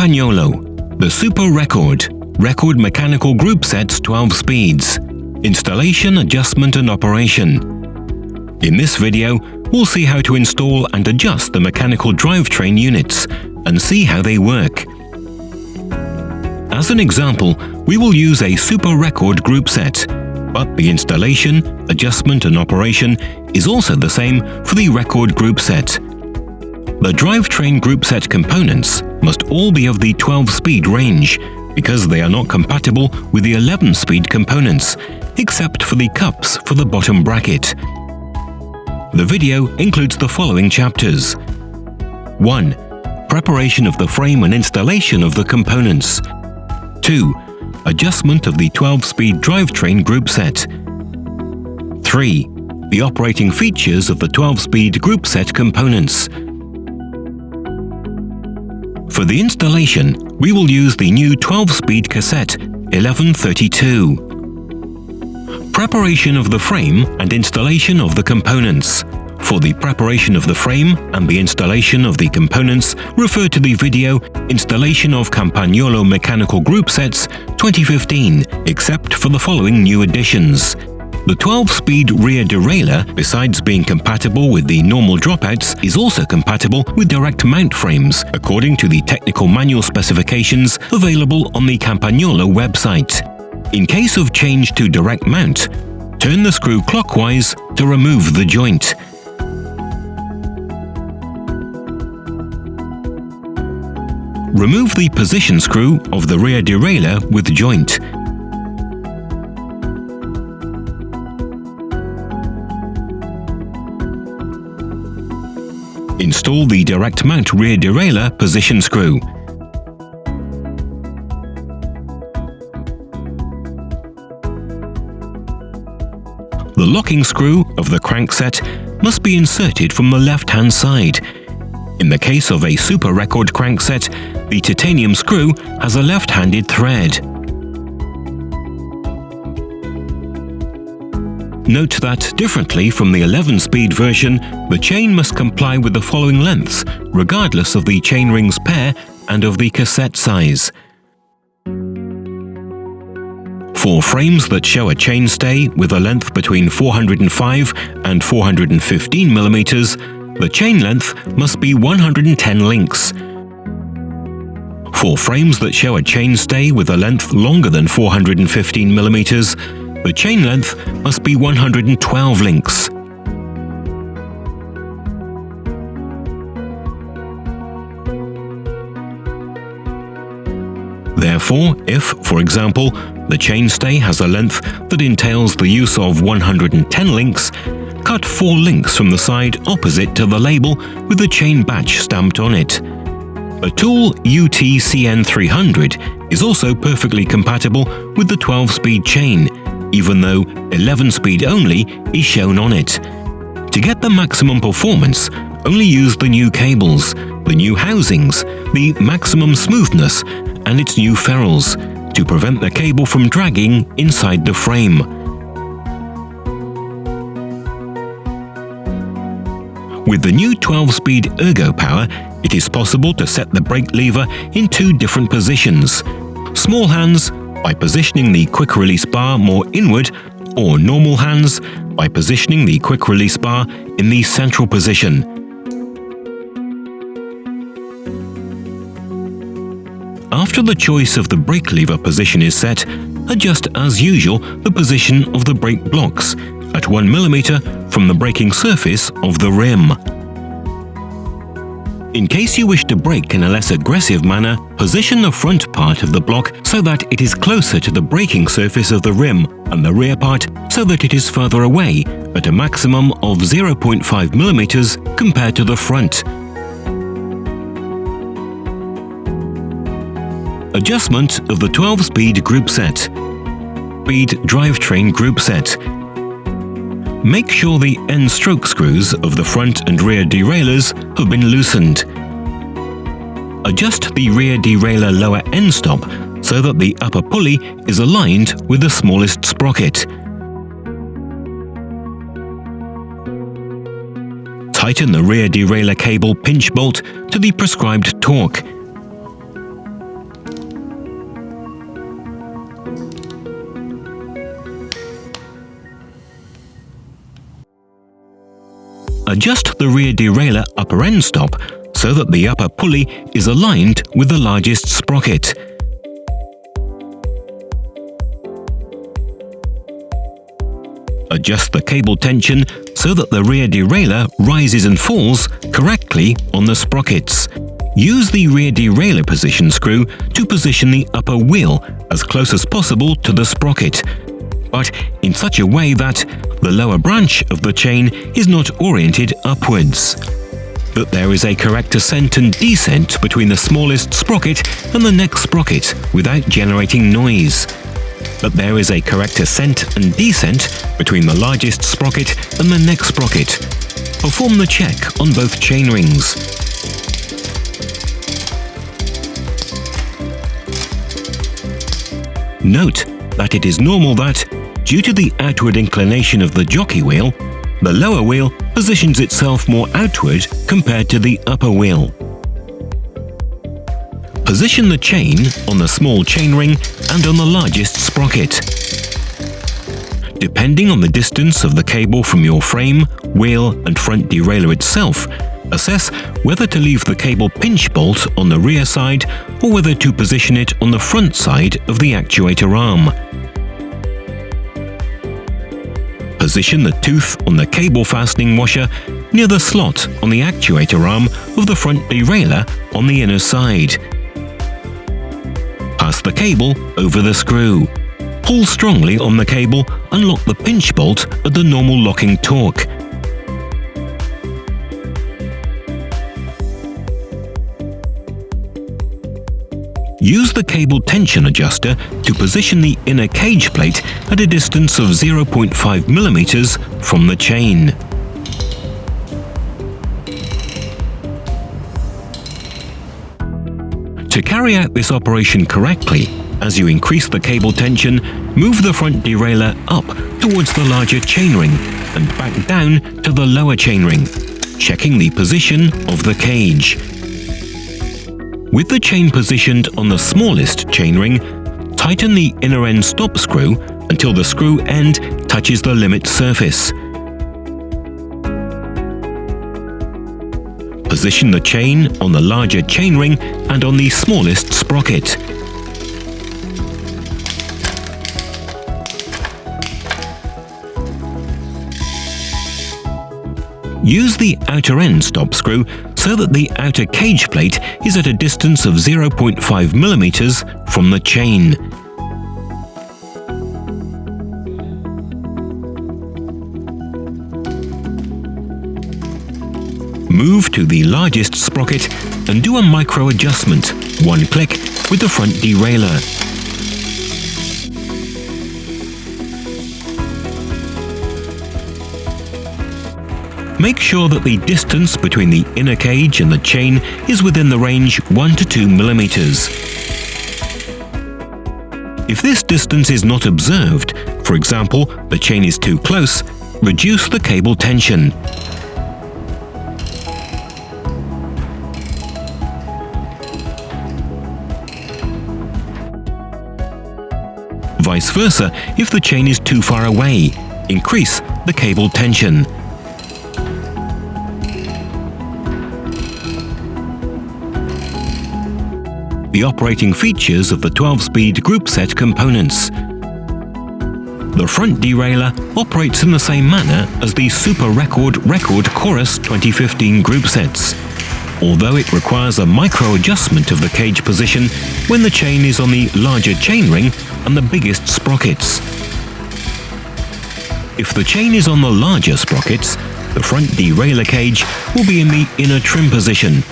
Campagnolo, the Super Record mechanical group sets 12 speeds, installation, adjustment and operation. In this video, we'll see how to install and adjust the mechanical drivetrain units and see how they work. As an example, we will use a Super Record group set, but the installation, adjustment and operation is also the same for the Record group set. The drivetrain group set components must all be of the 12-speed range because they are not compatible with the 11-speed components, except for the cups for the bottom bracket. The video includes the following chapters. 1. Preparation of the frame and installation of the components. 2. Adjustment of the 12-speed drivetrain group set. 3. The operating features of the 12-speed group set components. For the installation, we will use the new 12-speed cassette 1132. Preparation of the frame and installation of the components. For the preparation of the frame and the installation of the components, refer to the video Installation of Campagnolo Mechanical Group Sets 2015, except for the following new additions. The 12-speed rear derailleur, besides being compatible with the normal dropouts, is also compatible with direct mount frames, according to the technical manual specifications available on the Campagnolo website. In case of change to direct mount, turn the screw clockwise to remove the joint. Remove the position screw of the rear derailleur with joint. Install the direct mount rear derailleur position screw. The locking screw of the crankset must be inserted from the left-hand side. In the case of a Super Record crankset, the titanium screw has a left-handed thread. Note that, differently from the 11-speed version, the chain must comply with the following lengths, regardless of the chainring's pair and of the cassette size. For frames that show a chainstay with a length between 405 and 415 mm, the chain length must be 110 links. For frames that show a chainstay with a length longer than 415 mm, the chain length must be 112 links. Therefore, if, for example, the chainstay has a length that entails the use of 110 links, cut 4 links from the side opposite to the label with the chain batch stamped on it. A tool UTCN300 is also perfectly compatible with the 12-speed chain, even though 11-speed only is shown on it. To get the maximum performance, only use the new cables, the new housings, the maximum smoothness, and its new ferrules, to prevent the cable from dragging inside the frame. With the new 12-speed ergo power, it is possible to set the brake lever in 2 different positions. Small hands, by positioning the quick-release bar more inward, or normal hands, by positioning the quick-release bar in the central position. After the choice of the brake lever position is set, adjust as usual the position of the brake blocks at 1 mm from the braking surface of the rim. In case you wish to brake in a less aggressive manner, position the front part of the block so that it is closer to the braking surface of the rim and the rear part so that it is further away at a maximum of 0.5 mm compared to the front. Adjustment of the 12-speed group set. Speed drivetrain group set. Make sure the end stroke screws of the front and rear derailleurs have been loosened. Adjust the rear derailleur lower end stop so that the upper pulley is aligned with the smallest sprocket. Tighten the rear derailleur cable pinch bolt to the prescribed torque. Adjust the rear derailleur upper end stop so that the upper pulley is aligned with the largest sprocket. Adjust the cable tension so that the rear derailleur rises and falls correctly on the sprockets. Use the rear derailleur position screw to position the upper wheel as close as possible to the sprocket, but in such a way that the lower branch of the chain is not oriented upwards. That there is a correct ascent and descent between the smallest sprocket and the next sprocket without generating noise. That there is a correct ascent and descent between the largest sprocket and the next sprocket. Perform the check on both chain rings. Note that it is normal that, due to the outward inclination of the jockey wheel, the lower wheel positions itself more outward compared to the upper wheel. Position the chain on the small chainring and on the largest sprocket. Depending on the distance of the cable from your frame, wheel and front derailleur itself, assess whether to leave the cable pinch bolt on the rear side or whether to position it on the front side of the actuator arm. Position the tooth on the cable fastening washer near the slot on the actuator arm of the front derailleur on the inner side. Pass the cable over the screw. Pull strongly on the cable and lock the pinch bolt at the normal locking torque. Use the cable tension adjuster to position the inner cage plate at a distance of 0.5 mm from the chain. To carry out this operation correctly, as you increase the cable tension, move the front derailleur up towards the larger chainring and back down to the lower chainring, checking the position of the cage. With the chain positioned on the smallest chainring, tighten the inner end stop screw until the screw end touches the limit surface. Position the chain on the larger chainring and on the smallest sprocket. Use the outer end stop screw so that the outer cage plate is at a distance of 0.5 mm from the chain. Move to the largest sprocket and do a micro adjustment, one click, with the front derailleur. Make sure that the distance between the inner cage and the chain is within the range 1 to 2 mm. If this distance is not observed, for example, the chain is too close, reduce the cable tension. Vice versa, if the chain is too far away, increase the cable tension. The operating features of the 12-speed Groupset components. The front derailleur operates in the same manner as the Super Record Chorus 2015 Groupsets, although it requires a micro adjustment of the cage position when the chain is on the larger chainring and the biggest sprockets. If the chain is on the larger sprockets, the front derailleur cage will be in the inner trim position.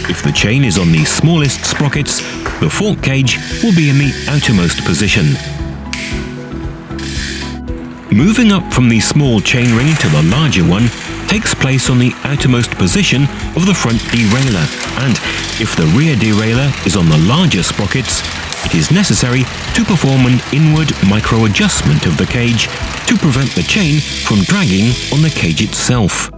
If the chain is on the smallest sprockets, the fork cage will be in the outermost position. Moving up from the small chainring to the larger one takes place on the outermost position of the front derailleur, and if the rear derailleur is on the larger sprockets, it is necessary to perform an inward micro adjustment of the cage to prevent the chain from dragging on the cage itself.